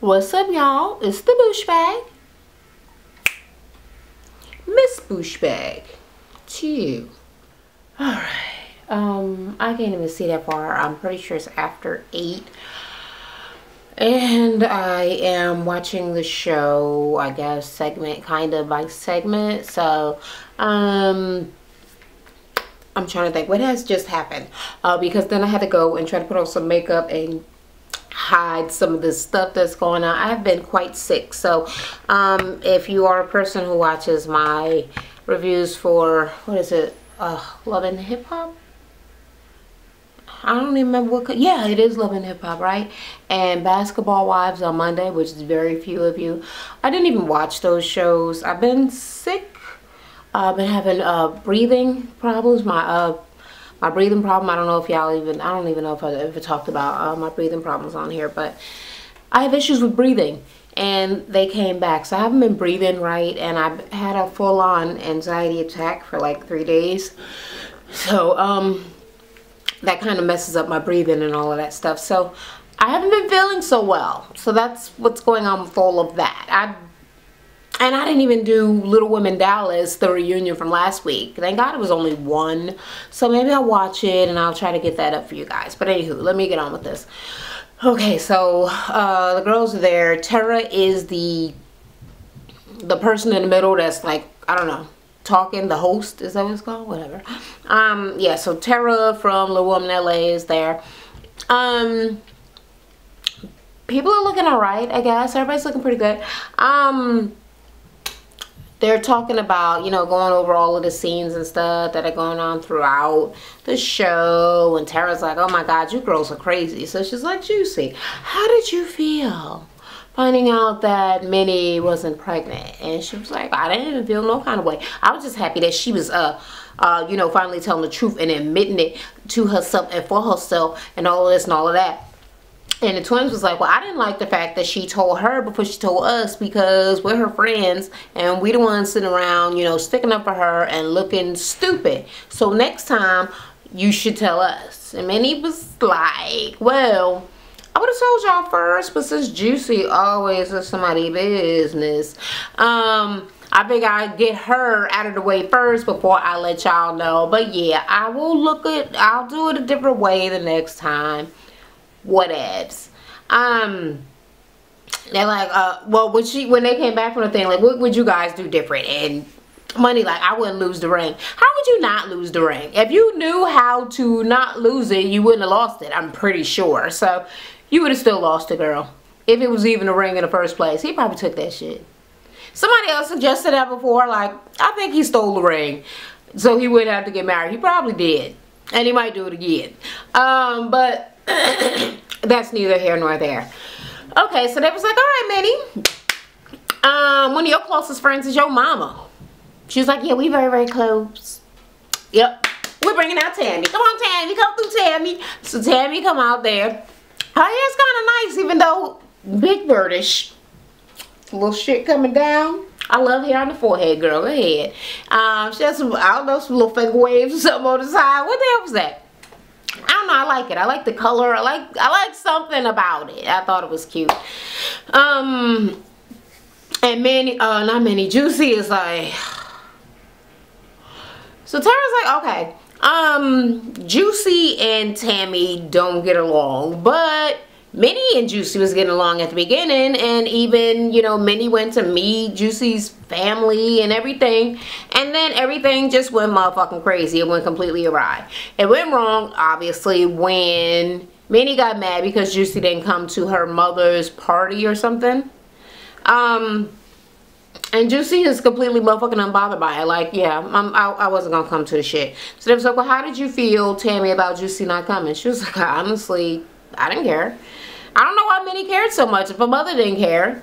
What's up, y'all? It's the Boosh Bag. Miss Boosh Bag. To you. Alright. I can't even see that far. I'm pretty sure it's after 8. And I am watching the show, I guess, segment kind of by segment. So, I'm trying to think what has just happened. Because then I had to go and try to put on some makeup and hide some of the stuff that's going on. I've been quite sick. So, if you are a person who watches my reviews for, what is it? Love and Hip Hop? I don't even remember what. Yeah, it is Love and Hip Hop, right? And Basketball Wives on Monday, which is very few of you. I didn't even watch those shows. I've been sick. I've been having breathing problems. My breathing problem. I don't know if y'all even. I don't even know if I ever talked about my breathing problems on here, but I have issues with breathing, and they came back. So I haven't been breathing right, and I've had a full-on anxiety attack for like 3 days. So that kind of messes up my breathing and all of that stuff. So I haven't been feeling so well. So that's what's going on with all of that. And I didn't even do Little Women Dallas, the reunion from last week. Thank God it was only 1. So maybe I'll watch it and I'll try to get that up for you guys. But anywho, let me get on with this. Okay, so the girls are there. Tara is the person in the middle that's like, I don't know, talking, the host, is that what it's called? Whatever. Yeah, so Tara from Little Woman LA is there. People are looking alright, I guess. Everybody's looking pretty good. They're talking about, you know, going over all of the scenes and stuff that are going on throughout the show. And Tara's like, oh my God, you girls are crazy. So she's like, Juicy, how did you feel finding out that Minnie wasn't pregnant? And she was like, I didn't even feel no kind of way. I was just happy that she was, you know, finally telling the truth and admitting it to herself and for herself and all of this and all of that. And the twins was like, well, I didn't like the fact that she told her before she told us, because we're her friends and we the ones sitting around, you know, sticking up for her and looking stupid. So next time you should tell us. And Minnie was like, well, I would have told y'all first, but since Juicy always is somebody's business, I think I'd get her out of the way first before I let y'all know. But yeah, I'll do it a different way the next time. Whatevs. They're like, well, when they came back from the thing, like, what would you guys do different? And Money like, I wouldn't lose the ring. How would you not lose the ring? If you knew how to not lose it, you wouldn't have lost it, I'm pretty sure. So you would have still lost the girl if it was even a ring in the first place. He probably took that shit. Somebody else suggested that before, like, I think he stole the ring so he wouldn't have to get married. He probably did, and he might do it again. But that's neither here nor there. Okay, so they was like, all right, Minnie, one of your closest friends is your mama. She was like, yeah, we very, very close. Yep, we're bringing out Tammy. Come on, Tammy, come through, Tammy. So Tammy come out there. Her hair's kind of nice, even though big birdish. Little shit coming down. I love hair on the forehead, girl. Go ahead. She has some, I don't know, some little finger waves or something on the side. What the hell was that? I don't know. I like it. I like the color. I like something about it. I thought it was cute. And Minnie, not Minnie, Juicy is like. So Tara's like, okay. Juicy and Tammy don't get along, but Minnie and Juicy was getting along at the beginning, and even, you know, Minnie went to meet Juicy's family and everything, and then everything just went motherfucking crazy. It went completely awry. It went wrong, obviously, when Minnie got mad because Juicy didn't come to her mother's party or something. And Juicy is completely motherfucking unbothered by it. Like, yeah, I wasn't gonna come to the shit. So they was like, well, how did you feel, Tammy, about Juicy not coming? She was like, honestly, I didn't care. I don't know why Minnie cared so much if her mother didn't care.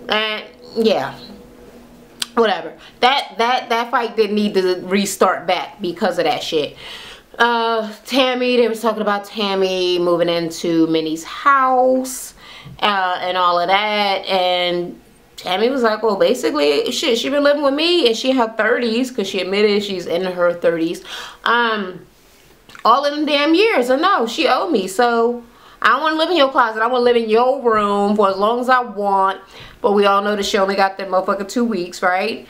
And yeah, whatever. That fight didn't need to restart back because of that shit. Tammy, they was talking about Tammy moving into Minnie's house and all of that, and Tammy was like, well, basically, shit, she been living with me, and she in her 30s, because she admitted she's in her 30s, all in them damn years. And no, she owed me, so I don't want to live in your closet. I want to live in your room for as long as I want. But we all know that she only got that motherfucker 2 weeks, right?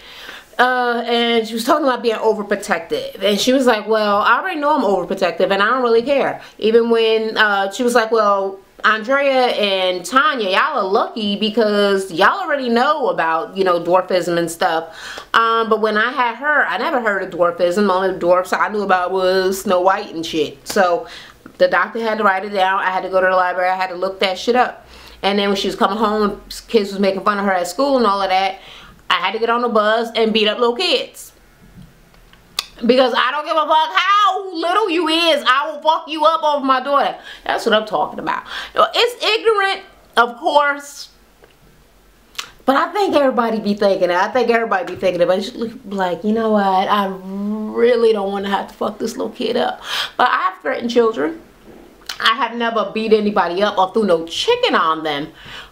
And she was talking about being overprotective. And she was like, well, I already know I'm overprotective and I don't really care. Even when she was like, well, Andrea and Tanya, y'all are lucky because y'all already know about, you know, dwarfism and stuff. But when I had her, I never heard of dwarfism. Only dwarfs I knew about was Snow White and shit. So the doctor had to write it down. I had to go to the library. I had to look that shit up. And then when she was coming home, kids was making fun of her at school and all of that, I had to get on the bus and beat up little kids. Because I don't give a fuck how little you is. I will fuck you up over my daughter. That's what I'm talking about. It's ignorant, of course. But I think everybody be thinking it. I think everybody be thinking it. But it's like, you know what? I really don't want to have to fuck this little kid up. But I have threatened children. I have never beat anybody up or threw no chicken on them.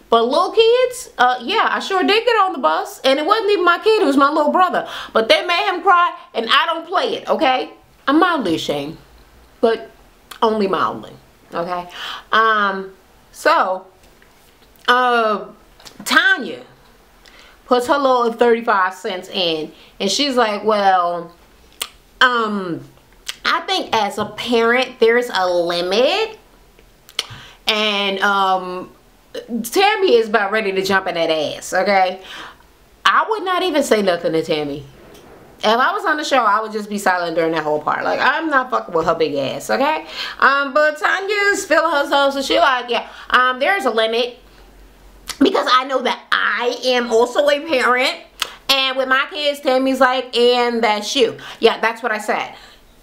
But little kids, yeah, I sure did get on the bus. And it wasn't even my kid, it was my little brother. But they made him cry, and I don't play it, okay? I'm mildly ashamed, but only mildly, okay? Tanya puts her little 35 cents in, and she's like, well, I think as a parent, there's a limit. And, Tammy is about ready to jump in that ass, okay? I would not even say nothing to Tammy. If I was on the show, I would just be silent during that whole part. Like, I'm not fucking with her big ass, okay? But Tanya's feeling herself, so she like, yeah, there's a limit. Because I know that I am also a parent. And with my kids, Tammy's like, and that's you. Yeah, that's what I said.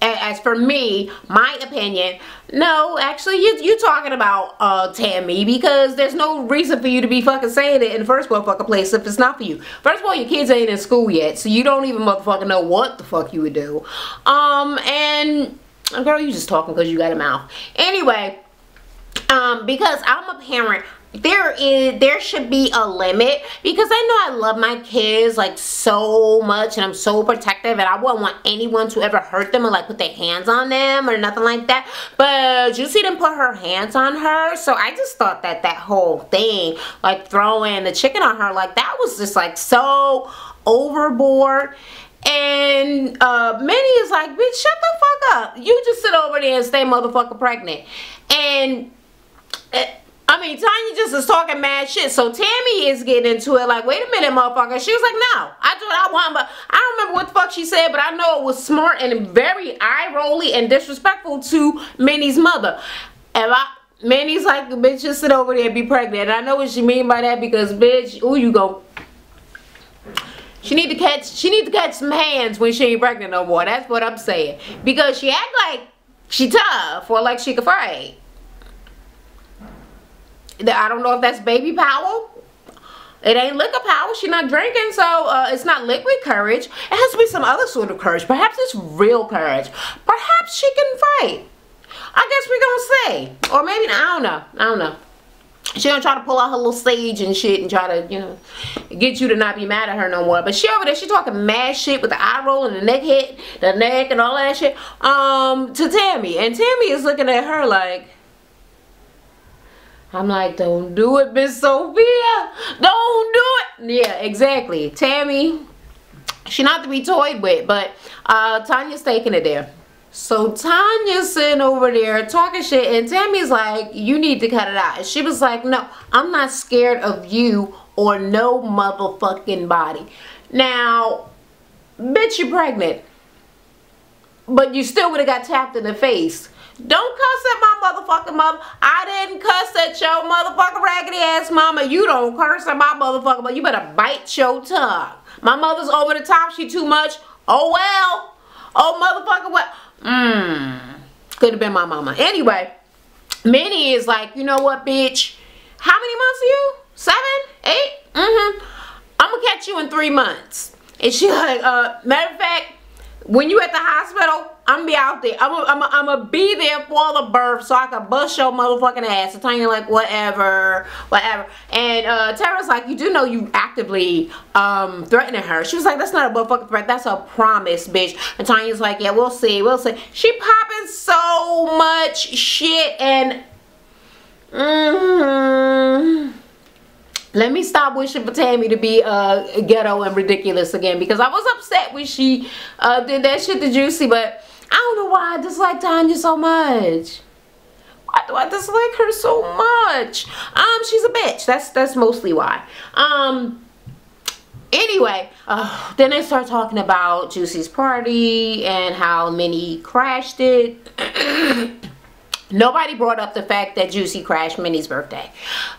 As for me, my opinion, no, actually, you talking about Tammy, because there's no reason for you to be fucking saying it in the first motherfucking place if it's not for you. First of all, your kids ain't in school yet, so you don't even motherfucking know what the fuck you would do. And girl, you just talking because you got a mouth. Anyway, because I'm a parent, there should be a limit, because I know I love my kids like so much and I'm so protective and I wouldn't want anyone to ever hurt them or like put their hands on them or nothing like that. But you see them put her hands on her, so I just thought that that whole thing, like throwing the chicken on her, like that was just like so overboard. And Minnie is like, bitch, shut the fuck up. You just sit over there and stay motherfucker pregnant. And I mean, Tanya just is talking mad shit. So Tammy is getting into it like, wait a minute, motherfucker. She was like, no, I do what I want. But I don't remember what the fuck she said, but I know it was smart and very eye-rolly and disrespectful to Minnie's mother. And Minnie's like, bitch, just sit over there and be pregnant. And I know what she mean by that, because, bitch, who you go? She need to catch some hands when she ain't pregnant no more. That's what I'm saying. Because she act like she tough or like she can fight. I don't know if that's baby power. It ain't liquor power. She's not drinking, so it's not liquid courage. It has to be some other sort of courage. Perhaps it's real courage. Perhaps she can fight. I guess we're gonna say. Or maybe, I don't know. She gonna try to pull out her little sage and shit and try to, you know, get you to not be mad at her no more. But she over there, she talking mad shit with the eye roll and the neck and all that shit to Tammy. And Tammy is looking at her like, I'm like, don't do it, Miss Sophia. Don't do it. Yeah, exactly. Tammy, she not to be toyed with, but Tanya's taking it there. So Tanya's sitting over there talking shit, and Tammy's like, you need to cut it out. And she was like, no, I'm not scared of you or no motherfucking body. Now, bitch, you're pregnant, but you still would have got tapped in the face. Don't cuss at my motherfucking mother. I didn't cuss at your motherfucking raggedy ass mama. You don't curse at my motherfucking mother. You better bite your tongue. My mother's over the top. She too much. Oh well. Oh motherfucker what? Could have been my mama. Anyway, Minnie is like, you know what, bitch? How many months are you? 7? 8? I'm gonna catch you in 3 months. And she like, matter of fact, when you at the hospital, I'm gonna be out there. I'm gonna be there for the birth so I can bust your motherfucking ass. So Tanya like, whatever. And Tara's like, you do know you actively threatening her. She was like, that's not a motherfucking threat. That's a promise, bitch. And Tanya's like, yeah, we'll see. She popping so much shit. And Let me stop wishing for Tammy to be ghetto and ridiculous again, because I was upset when she did that shit to Juicy, but I don't know why I dislike Tanya so much. Why do I dislike her so much? She's a bitch. That's mostly why. Anyway, then they start talking about Juicy's party and how Minnie crashed it. Nobody brought up the fact that Juicy crashed Minnie's birthday.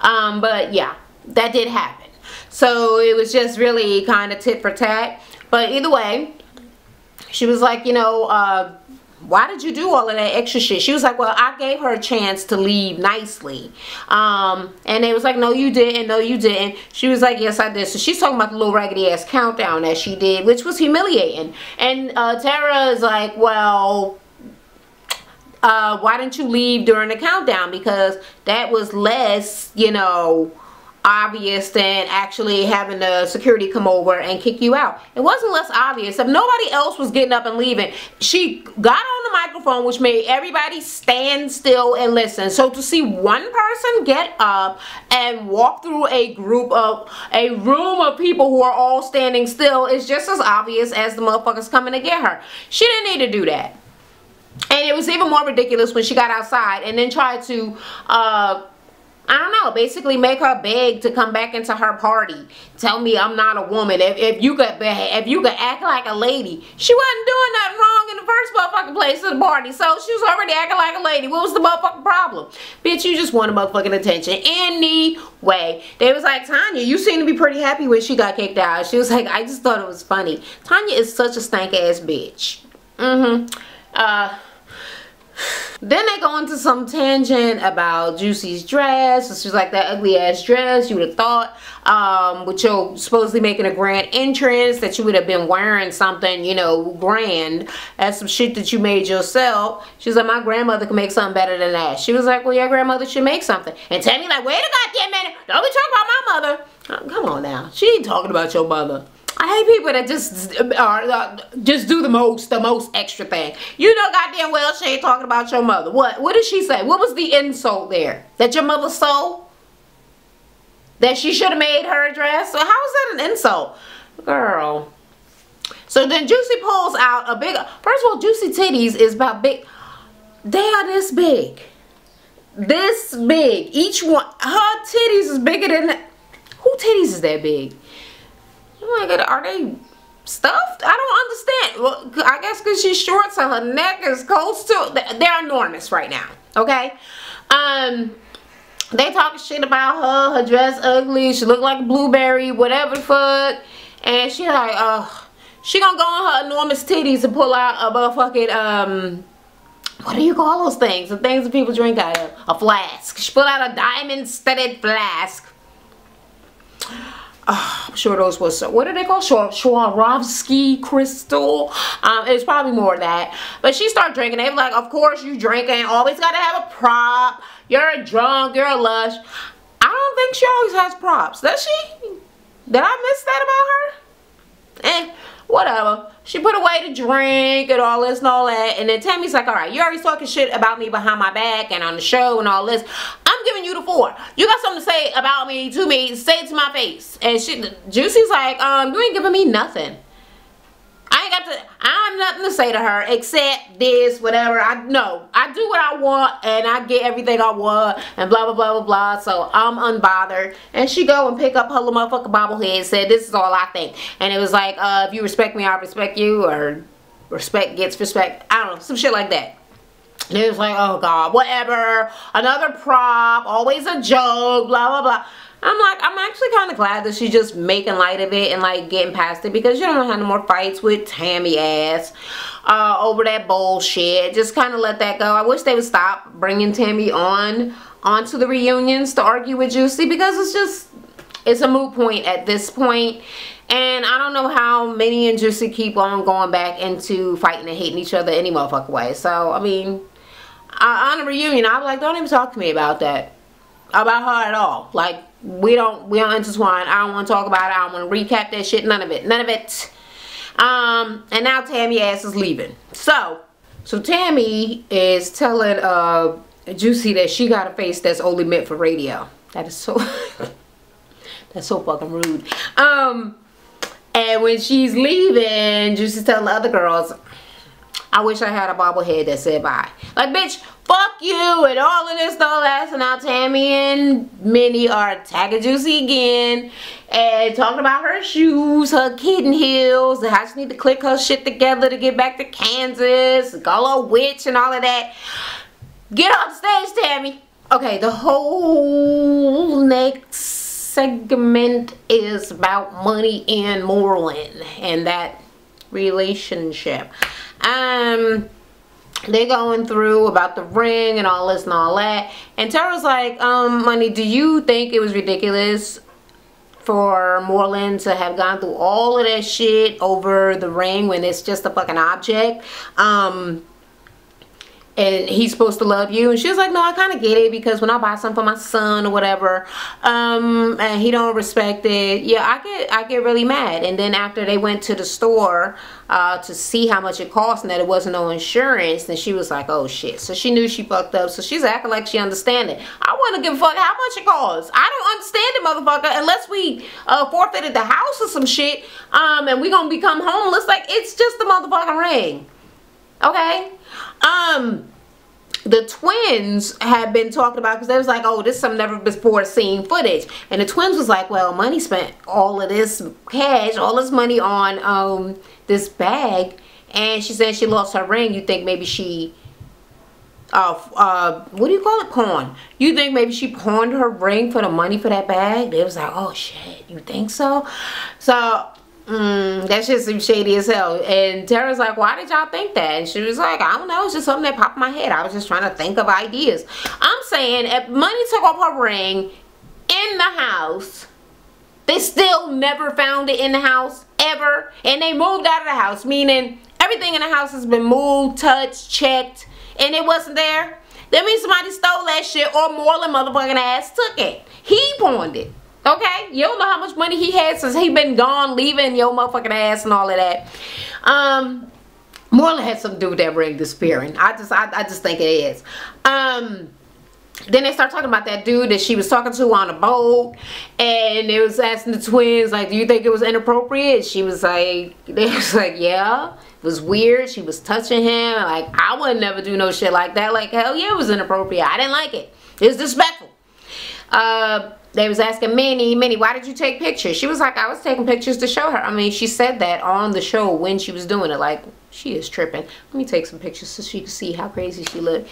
But yeah, that did happen. So it was just really kind of tit for tat. But either way, she was like, you know, why did you do all of that extra shit? She was like, well, I gave her a chance to leave nicely. And they was like, no, you didn't. No, you didn't. She was like, yes, I did. So she's talking about the little raggedy ass countdown that she did, which was humiliating. And Tara is like, well, why didn't you leave during the countdown? Because that was less, you know, obvious than actually having the security come over and kick you out. It wasn't less obvious. If nobody else was getting up and leaving, she got on the microphone, which made everybody stand still and listen. So to see one person get up and walk through a room of people who are all standing still is just as obvious as the motherfuckers coming to get her. She didn't need to do that. And it was even more ridiculous when she got outside and then tried to I don't know, basically make her beg to come back into her party. Tell me I'm not a woman. If you could act like a lady. She wasn't doing nothing wrong in the first motherfucking place of the party. So she was already acting like a lady. What was the motherfucking problem? Bitch, you just wanted motherfucking attention. Anyway, they was like, Tanya, you seem to be pretty happy when she got kicked out. She was like, I just thought it was funny. Tanya is such a stank ass bitch. Then they go into some tangent about Juicy's dress. So she's like, that ugly ass dress, you would have thought with your supposedly making a grand entrance that you would have been wearing something, you know, grand. That's some shit that you made yourself. She's like, my grandmother can make something better than that. She was like, well, your grandmother should make something. And Tammy like, wait a goddamn minute, don't be talking about my mother. Come on now, she ain't talking about your mother. I hate people that just do the most extra thing. You know goddamn well she ain't talking about your mother. What did she say? What was the insult there? That your mother stole? That she should have made her a dress? So how is that an insult? Girl. So then Juicy pulls out a big, first of all, Juicy titties is about big. They are this big. This big. Each one, her titties is bigger than, who titties is that big? Oh my God, are they stuffed? I don't understand. Well, I guess because she's short, so her neck is close to. They're enormous right now. Okay. They talking shit about her. Her dress ugly. She look like a blueberry. Whatever the fuck. And she like, she gonna go on her enormous titties and pull out a motherfucking what do you call those things? The things that people drink out of. A flask. She pulled out a diamond-studded flask. I'm sure those was, what do they call? Swarovski crystal. It's probably more of that. But she started drinking. They were like, of course you drinking. Always got to have a prop. You're a drunk. You're a lush. I don't think she always has props. Does she? Did I miss that about her? Whatever. She put away the drink and all this and all that. And then Tammy's like, all right, you already talking shit about me behind my back and on the show and all this. I'm giving you the floor. You got something to say about me, to me, say it to my face. And Juicy's like, you ain't giving me nothing. I have nothing to say to her except this, whatever. I do what I want and I get everything I want and blah, blah, blah, blah, blah. So I'm unbothered. And she go and pick up her little motherfucking bobblehead and said, this is all I think. And it was like, if you respect me, I respect you. Or respect gets respect. I don't know, some shit like that. And it was like, oh God, whatever. Another prop, always a joke, blah, blah, blah. I'm like, I'm actually kind of glad that she's just making light of it and like getting past it, because you don't have no more fights with Tammy ass over that bullshit. Just kind of let that go. I wish they would stop bringing Tammy onto the reunions to argue with Juicy, because it's a moot point at this point. And I don't know how Minnie and Juicy keep on going back into fighting and hating each other any motherfucking way. So, I mean, on a reunion, I was like, don't even talk to me about that. About her at all. Like, we don't intertwine. I don't want to talk about it. I don't want to recap that shit. None of it. None of it. And now Tammy ass is leaving. So Tammy is telling Juicy that she got a face that's only meant for radio. That is so that's so fucking rude. And when she's leaving, Juicy's telling the other girls, I wish I had a bobblehead that said bye. Like, bitch, fuck you and all of this, all that. So now Tammy and Minnie are attacking Juicy again and talking about her shoes, her kitten heels, and how she need to click her shit together to get back to Kansas, call her witch and all of that. Get off the stage, Tammy. Okay, the whole next segment is about money and Moreland and that relationship. They're going through about the ring and all this and all that, and Tara's like, Money, do you think it was ridiculous for Moreland to have gone through all of that shit over the ring when it's just a fucking object? And he's supposed to love you. And she was like, no, I kind of get it, because when I buy something for my son or whatever, and he don't respect it, yeah, I get really mad. And then after they went to the store to see how much it cost and that it wasn't no insurance, then she was like, oh shit. So she knew she fucked up, so she's acting like she understand it. I want to give a fuck how much it costs. I don't understand it, motherfucker, unless we forfeited the house or some shit, and we gonna become homeless. Like, it's just the motherfucking ring. Okay? The twins had been talking about, because they was like, oh, this is some never before seen footage. And the twins was like, well, Money spent all of this cash, all this money on this bag, and she said she lost her ring. You think maybe she what do you call it, pawn? You think maybe she pawned her ring for the money for that bag? They was like, oh shit, you think so? So that shit seems shady as hell. And Tara's like, why did y'all think that? And she was like, I don't know, it's just something that popped in my head. I was just trying to think of ideas. I'm saying, if Money took off her ring in the house, they still never found it in the house ever, and they moved out of the house, meaning everything in the house has been moved, touched, checked, and it wasn't there. That means somebody stole that shit, or Moreland motherfucking ass took it. He pawned it. Okay, you don't know how much money he had since he been gone, leaving your motherfucking ass and all of that. Moreland had something to do with that ring disappearing. I just think it is. Then they start talking about that dude that she was talking to on a boat, and they was asking the twins, like, do you think it was inappropriate? She was like, they was like, yeah, it was weird. She was touching him. Like, I would never do no shit like that. Like, hell yeah, it was inappropriate. I didn't like it. It was disrespectful. They was asking Minnie, why did you take pictures? She was like, I was taking pictures to show her. I mean, she said that on the show when she was doing it. Like, she is tripping. Let me take some pictures so she can see how crazy she looked.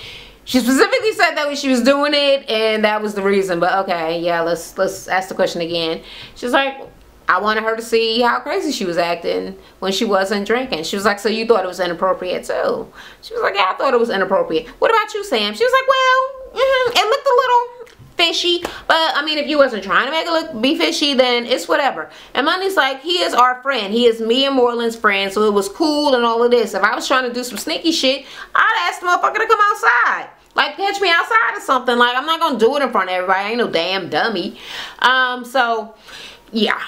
She specifically said that when she was doing it, and that was the reason. But okay, yeah, let's ask the question again. She's like, I wanted her to see how crazy she was acting when she wasn't drinking. She was like, so you thought it was inappropriate too? She was like, yeah, I thought it was inappropriate. What about you, Sam? She was like, well, it looked a little fishy, but I mean, if you wasn't trying to make it be fishy, then it's whatever. And Money's like, he is our friend. He is me and Moreland's friend, so it was cool and all of this. If I was trying to do some sneaky shit, I'd ask the motherfucker to come outside. Like, catch me outside or something. Like, I'm not gonna do it in front of everybody. I ain't no damn dummy. So yeah.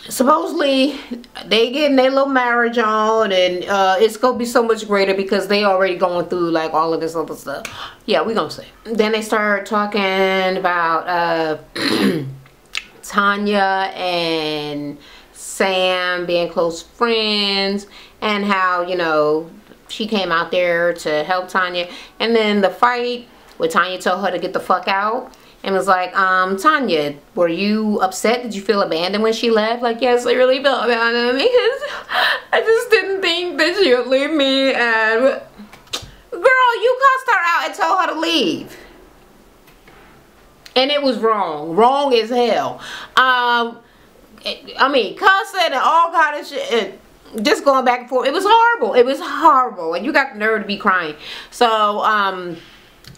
Supposedly they getting their little marriage on, and it's gonna be so much greater because they already going through like all of this other stuff. Yeah, we gonna see. Then they start talking about Tanya and Sam being close friends, and how, you know, she came out there to help Tanya, and then the fight where Tanya told her to get the fuck out. And was like, Tanya, were you upset? Did you feel abandoned when she left? Like, yes, I really felt abandoned because I just didn't think that she would leave me. And girl, you cussed her out and told her to leave. And it was wrong. Wrong as hell. I mean, cussing and all kind of shit. Just going back and forth. It was horrible. It was horrible. And you got the nerve to be crying. So,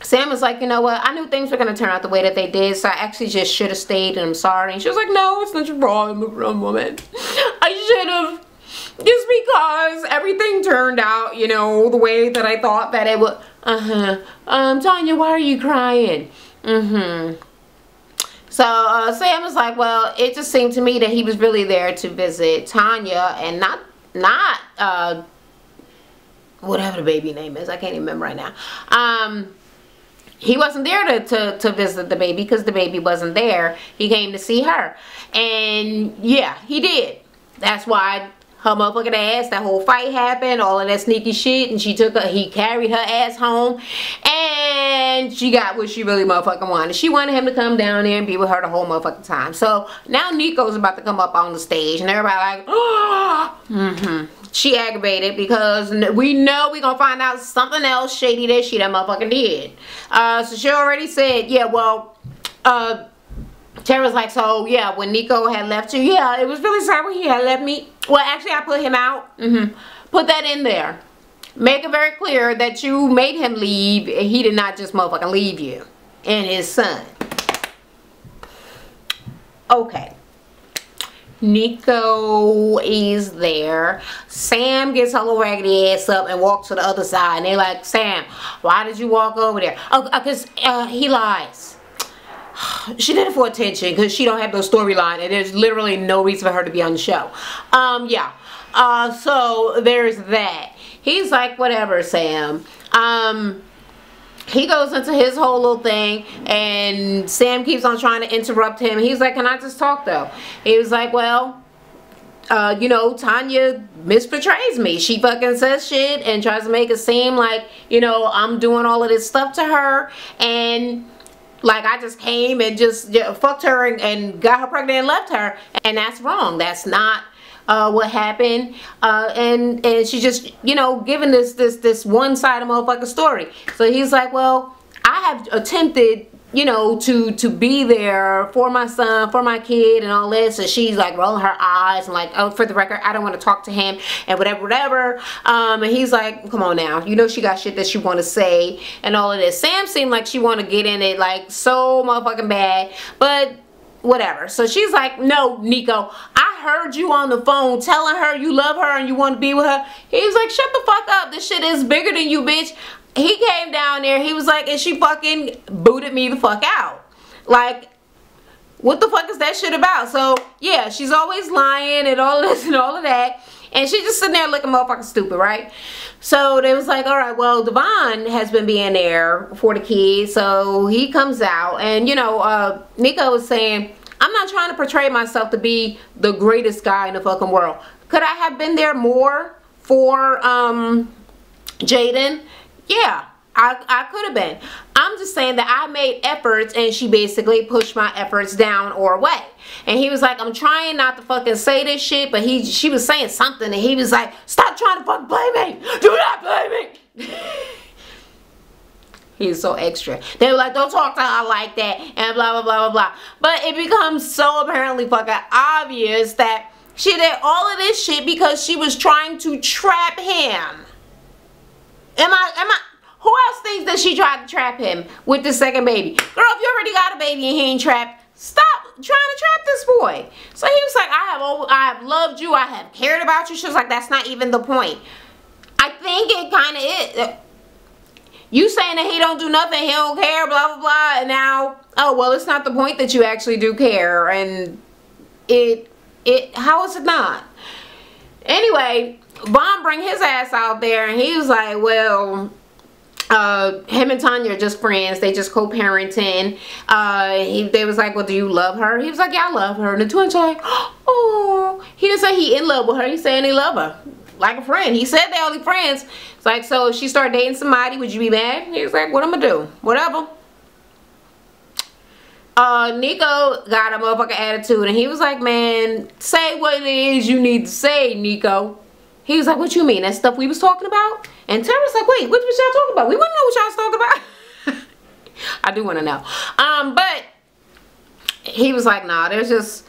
Sam was like, you know what, I knew things were going to turn out the way that they did, so I actually just should have stayed, and I'm sorry. And she was like, no, it's not your problem, I'm a grown woman. I should have, just because everything turned out, you know, the way that I thought that it would. Tanya, why are you crying? So Sam was like, well, it just seemed to me that he was really there to visit Tanya and not whatever the baby name is. I can't even remember right now. He wasn't there to visit the baby because the baby wasn't there. He came to see her. And yeah, he did. That's why her motherfucking ass, that whole fight happened, all of that sneaky shit, and he carried her ass home, and she got what she really motherfucking wanted. She wanted him to come down there and be with her the whole motherfucking time. So now Nico's about to come up on the stage, and everybody like, oh, She aggravated because we know we gonna find out something else shady that she that motherfucking did. So she already said, yeah, well, Tara's like, so yeah, when Nico had left you, yeah, it was really sad when he had left me. Well, actually, I put him out. Put that in there. Make it very clear that you made him leave. He did not just motherfucking leave you and his son. Okay. Nico is there. Sam gets her little raggedy ass up and walks to the other side. And they're like, Sam, why did you walk over there? Oh, because he lies. She did it for attention because she don't have no storyline and there's literally no reason for her to be on the show. Yeah. So there's that. He's like, whatever, Sam. He goes into his whole little thing and Sam keeps on trying to interrupt him. He's like, can I just talk though? He was like, well, you know, Tanya misportrays me. She fucking says shit and tries to make it seem like, you know, I'm doing all of this stuff to her and like I just came and just fucked her and got her pregnant and left her, and that's wrong. That's not what happened. And she just, you know, giving this one side of motherfucking story. So he's like, well, I have attempted, you know, to be there for my son, for my kid and all this. And she's like rolling her eyes and like, oh, for the record, I don't want to talk to him and whatever. And he's like, come on now, you know she got shit that she want to say and all of this. Sam seemed like she want to get in it like so motherfucking bad, but whatever. So she's like, no, Nico, I heard you on the phone telling her you love her and you want to be with her. He's like, shut the fuck up. This shit is bigger than you, bitch. He came down there, he was like, and she fucking booted me the fuck out. Like, what the fuck is that shit about? So, yeah, she's always lying and all this and all of that. And she's just sitting there looking motherfucking stupid, right? So they was like, all right, well, Devon has been being there for the kids. So he comes out and, you know, Nico was saying, I'm not trying to portray myself to be the greatest guy in the fucking world. Could I have been there more for Jaden? Yeah, I could have been. I'm just saying that I made efforts and she basically pushed my efforts down or away. And he was like, I'm trying not to fucking say this shit, but she was saying something and he was like, stop trying to fucking blame me. Do not blame me. He's so extra. They were like, don't talk to her like that and blah, blah, blah, blah, blah. But it becomes so apparently fucking obvious that she did all of this shit because she was trying to trap him. Who else thinks that she tried to trap him with the second baby? Girl, if you already got a baby and he ain't trapped, stop trying to trap this boy. So he was like, I have loved you, I have cared about you. She was like, that's not even the point. I think it kind of is. You saying that he don't do nothing, he don't care, blah, blah, blah, and now, oh, well, it's not the point that you actually do care, and how is it not? Anyway, Vaughn bring his ass out there and he was like, well, him and Tanya are just friends, they just co-parenting. They was like, well, do you love her? He was like, yeah, I love her. And the twins are like, oh, he didn't say he in love with her, he saying he love her like a friend. He said they're only friends. It's like, so if she started dating somebody, would you be mad? He was like, what I'm gonna do? Whatever. Nico got a motherfucking attitude and he was like, man, say what it is you need to say, Nico. He was like, what you mean? That stuff we was talking about? And Tara's like, wait, what was y'all talking about? We wouldn't know what y'all was talking about. I do want to know. But he was like, nah, there's just,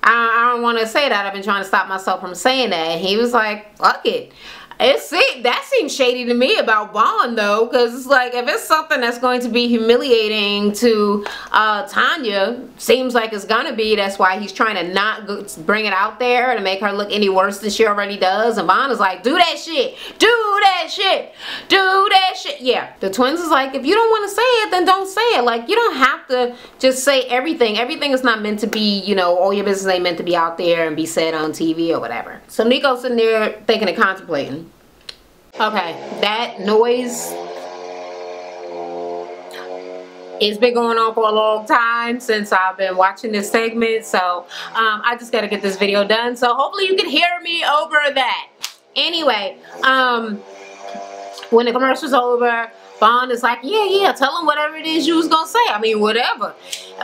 I don't want to say that. I've been trying to stop myself from saying that. And he was like, fuck it. That seems shady to me about Vaughn though, because it's like, if it's something that's going to be humiliating to Tanya, seems like it's gonna be. That's why he's trying to not bring it out there to make her look any worse than she already does. And Vaughn is like, do that shit, do that shit, do that shit. Yeah, the twins is like, if you don't want to say it, then don't say it. Like, you don't have to just say everything. Everything is not meant to be, you know, all your business ain't meant to be out there and be said on TV or whatever. So Nico's sitting there thinking and contemplating. Okay, that noise, it's been going on for a long time since I've been watching this segment, so I just gotta get this video done, so hopefully you can hear me over that. Anyway, when the commercial's over, Bond is like, yeah, tell him whatever it is you was gonna say. I mean, whatever.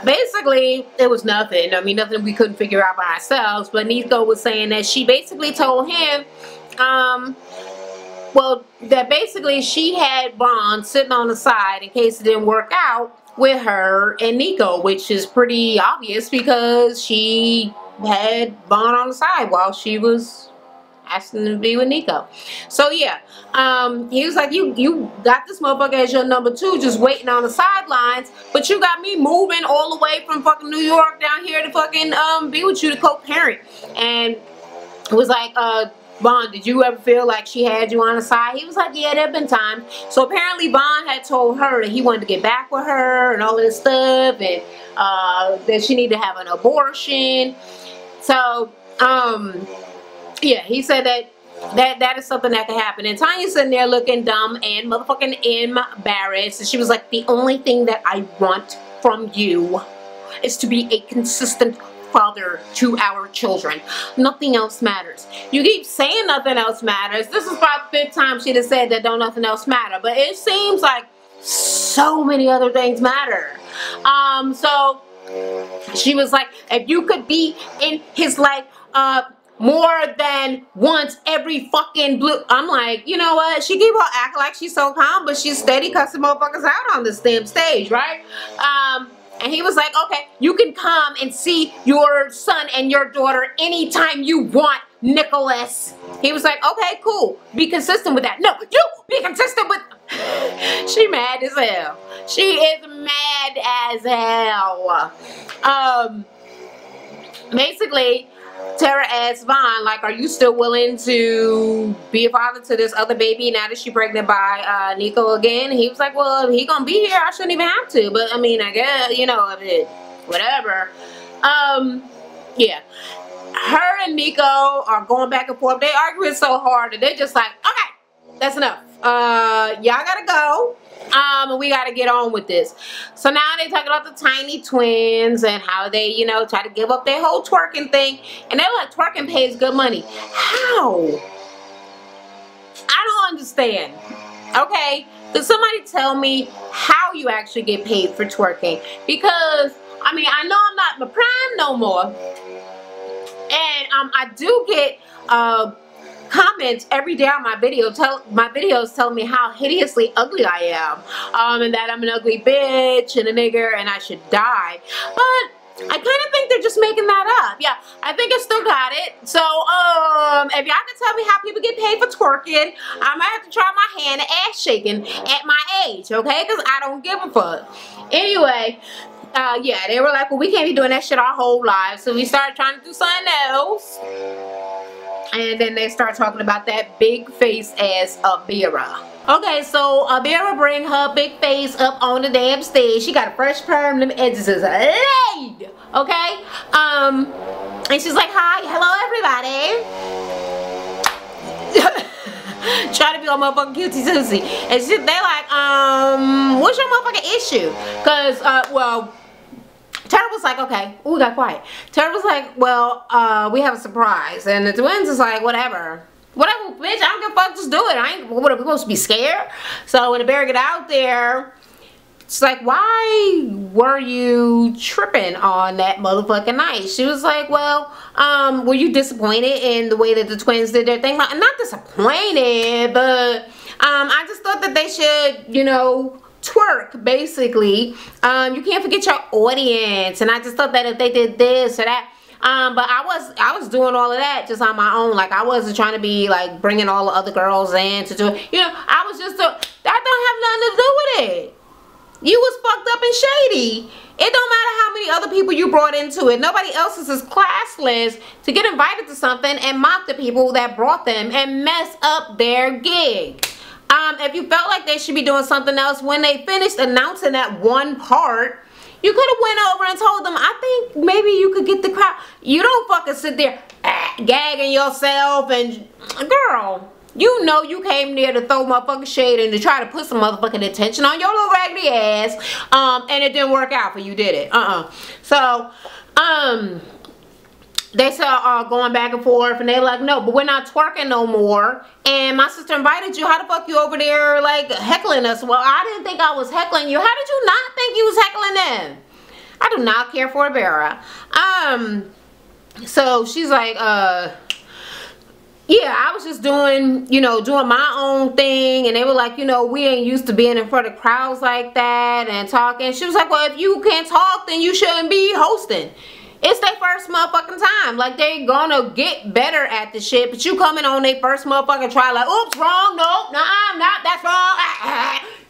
Basically, it was nothing. I mean, nothing we couldn't figure out by ourselves, but Nico was saying that she basically told him, well, that basically she had Bond sitting on the side in case it didn't work out with her and Nico, which is pretty obvious because she had Bond on the side while she was asking him to be with Nico. So yeah, he was like, you got this motherfucker as your number 2 just waiting on the sidelines, but you got me moving all the way from fucking New York down here to fucking be with you to co-parent. And it was like, Bond, did you ever feel like she had you on the side? He was like, yeah, there have been times. So apparently Bond had told her that he wanted to get back with her and all of this stuff, and that she needed to have an abortion. So yeah, he said that is something that could happen. And Tanya's sitting there looking dumb and motherfucking embarrassed, and she was like, the only thing that I want from you is to be a consistent father to our children. Nothing else matters. You keep saying nothing else matters. This is about the 5th time she'd have said that don't nothing else matter, but it seems like so many other things matter. So she was like, if you could be in his life more than once every fucking blue. I'm like, you know what? She keep on acting like she's so calm, but she's steady cussing motherfuckers out on this damn stage, right? And he was like, okay, you can come and see your son and your daughter anytime you want, Nicholas. He was like, okay, cool. Be consistent with that. No, you be consistent with... She mad as hell. She is mad as hell. Basically, Tara asked Vaughn, like, are you still willing to be a father to this other baby now that she's pregnant by Nico again? And he was like, well, if he gonna be here, I shouldn't even have to. But, I mean, I guess, you know, if it, whatever. Yeah. Her and Nico are going back and forth. They arguing so hard that they're just like, okay, that's enough. Y'all gotta go. We gotta get on with this. So now they talking about the tiny twins and how they, you know, try to give up their whole twerking thing. And they're like, twerking pays good money. How? I don't understand. Okay, could somebody tell me how you actually get paid for twerking? Because, I mean, I know I'm not in the prime no more. And I do get comments every day on my video, my videos telling me how hideously ugly I am, and that I'm an ugly bitch and a nigger and I should die. But I kind of think they're just making that up. Yeah, I think I still got it. So if y'all can tell me how people get paid for twerking, I might have to try my hand at ass shaking at my age, okay? Because I don't give a fuck. Anyway, yeah, they were like, well, we can't be doing that shit our whole lives, so we started trying to do something else. And then they start talking about that big face ass Abira. Okay, so Abira bring her big face up on the damn stage. She got a fresh perm, them edges is laid. Okay? And she's like, hi, hello everybody. Trying to be all motherfucking cutesy susie. And they like, what's your motherfucking issue? Cause well, Tara was like, okay. Ooh, we got quiet. Tara was like, well, we have a surprise. And the twins is like, whatever. Whatever, bitch, I don't give a fuck, just do it. I ain't, what, are we supposed to be scared? So when the bear get out there, it's like, why were you tripping on that motherfucking night? She was like, well, were you disappointed in the way that the twins did their thing? Like, not disappointed, but I just thought that they should, you know, twerk, basically. You can't forget your audience, and I just thought that if they did this or that, but I was doing all of that just on my own. Like, I wasn't trying to be like bringing all the other girls in to do it. You know, I was just that don't have nothing to do with it. You was fucked up and shady. It don't matter how many other people you brought into it. Nobody else is as classless to get invited to something and mock the people that brought them and mess up their gig. If you felt like they should be doing something else, when they finished announcing that one part, you could have went over and told them, I think maybe you could get the crowd. You don't fucking sit there gagging yourself and, girl, You know you came there to throw motherfucking shade and to try to put some motherfucking attention on your little raggedy ass. And it didn't work out for you, did it? So, they said going back and forth, and they were like, no, but we're not twerking no more. And my sister invited you. How the fuck you over there like heckling us? Well, I didn't think I was heckling you. How did you not think you was heckling them? I do not care for Abira. So she's like, yeah, I was just doing, you know, doing my own thing. And they were like, you know, we ain't used to being in front of crowds like that and talking. She was like, well, if you can't talk, then you shouldn't be hosting. It's their first motherfucking time. Like, they gonna get better at the shit. But you coming on their first motherfucking try like, oops, wrong, nope, nah, not, that's wrong.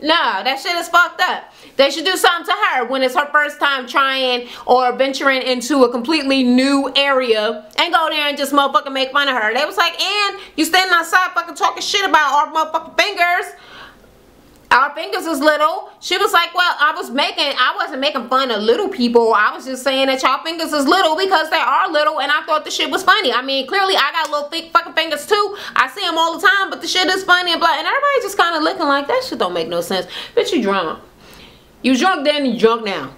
Nah, that shit is fucked up. They should do something to her when it's her first time trying or venturing into a completely new area and go there and just motherfucking make fun of her. They was like, and you standing outside fucking talking shit about our motherfucking fingers. Our fingers is little. She was like, well, I wasn't making fun of little people. I was just saying that y'all fingers is little because they are little, and I thought the shit was funny. I mean, clearly I got little thick fucking fingers too. I see them all the time, but the shit is funny and blah. And everybody just kind of looking like, that shit don't make no sense. Bitch, you drunk. You drunk then, you drunk now.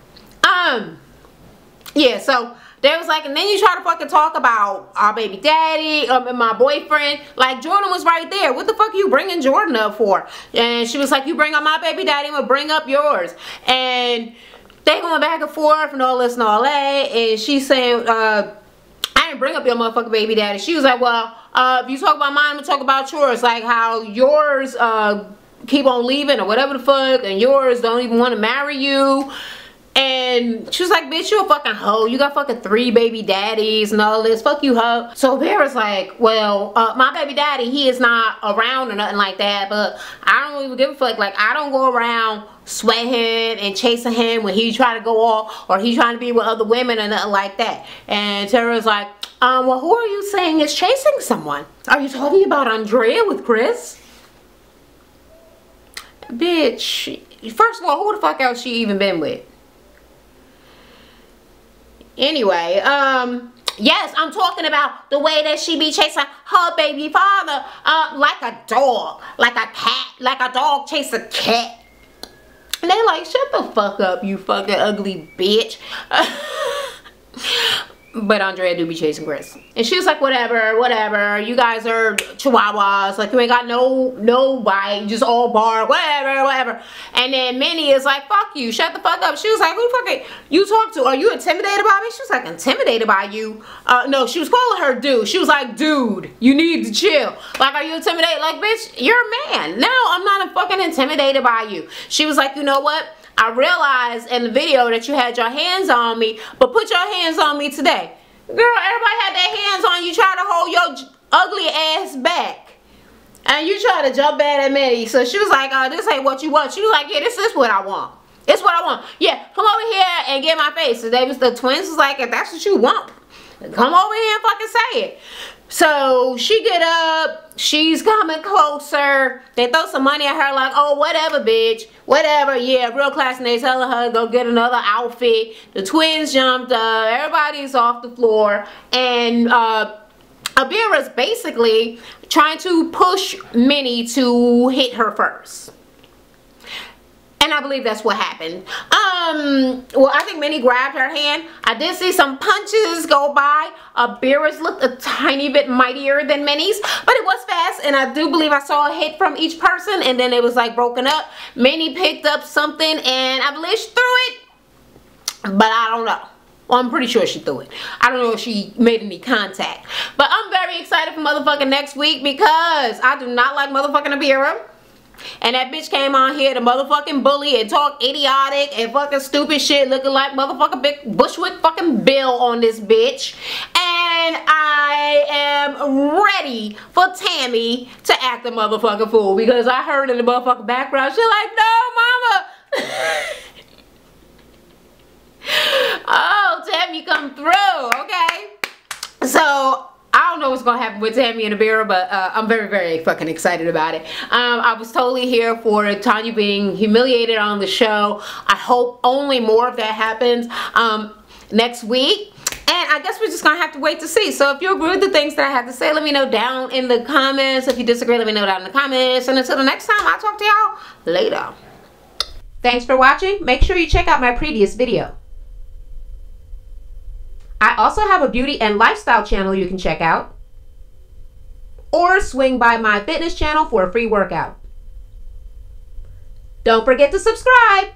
Yeah, so they was like, and then you try to fucking talk about our baby daddy and my boyfriend. Like, Jordan was right there. What the fuck are you bringing Jordan up for? And she was like, you bring up my baby daddy, I'm gonna bring up yours. And they going back and forth and all this and all that. And she's saying, I didn't bring up your motherfucking baby daddy. She was like, well, if you talk about mine, I'm gonna talk about yours. Like how yours keep on leaving or whatever the fuck, and yours don't even want to marry you. And she was like, bitch, you a fucking hoe. You got fucking 3 baby daddies and all this. Fuck you, hoe. So Abira's like, well, my baby daddy, he is not around or nothing like that. But I don't even give a fuck. Like, I don't go around sweating him and chasing him when he try to go off or he trying to be with other women or nothing like that. And Tara's like, well, who are you saying is chasing someone? Are you talking about Andrea with Chris? Bitch, first of all, who the fuck else she even been with? Anyway, yes, I'm talking about the way that she be chasing her baby father like a dog, like a cat, like a dog chase a cat. And they like, shut the fuck up, you fucking ugly bitch. But Andrea do be chasing Chris. And she was like, whatever, whatever. You guys are chihuahuas. Like, you ain't got no bite. Just all bark. Whatever, whatever. And then Minnie is like, fuck you. Shut the fuck up. She was like, who the fuck you talk to? Are you intimidated by me? She was like, intimidated by you? No, she was calling her dude. She was like, dude, you need to chill. Like, are you intimidated? Like, bitch, you're a man. No, I'm not fucking intimidated by you. She was like, you know what? I realized in the video that you had your hands on me, but put your hands on me today. Girl, everybody had their hands on you, trying to hold your ugly ass back. And you try to jump at Minnie. So she was like, this ain't what you want. She was like, yeah, this is what I want. It's what I want. Yeah, come over here and get my face. So the twins was like, if that's what you want, come over here and fucking say it. So she get up, she's coming closer. They throw some money at her like, oh, whatever, bitch. Whatever, yeah, real class. And they telling her to go get another outfit. The twins jumped up, everybody's off the floor. And Abira's basically trying to push Minnie to hit her first. And I believe that's what happened. Well, I think Minnie grabbed her hand. I did see some punches go by. Abira's looked a tiny bit mightier than Minnie's, but it was fast. And I do believe I saw a hit from each person, and then it was like broken up. Minnie picked up something, and I believe she threw it, but I don't know. Well, I'm pretty sure she threw it. I don't know if she made any contact. But I'm very excited for motherfucking next week because I do not like motherfucking Abira. And that bitch came on here to motherfucking bully and talk idiotic and fucking stupid shit, looking like motherfucking big Bushwick fucking Bill on this bitch. And I am ready for Tammy to act a motherfucking fool because I heard in the motherfucking background, she like, no, mama. Oh, Tammy come through, okay? So I don't know what's gonna happen with Tammy and Abira, but I'm very, very fucking excited about it. I was totally here for Tanya being humiliated on the show. I hope only more of that happens next week. And I guess we're just going to have to wait to see. So if you agree with the things that I had to say, let me know down in the comments. If you disagree, let me know down in the comments. And until the next time, I'll talk to y'all later. Thanks for watching. Make sure you check out my previous video. I also have a beauty and lifestyle channel you can check out. Or swing by my fitness channel for a free workout. Don't forget to subscribe.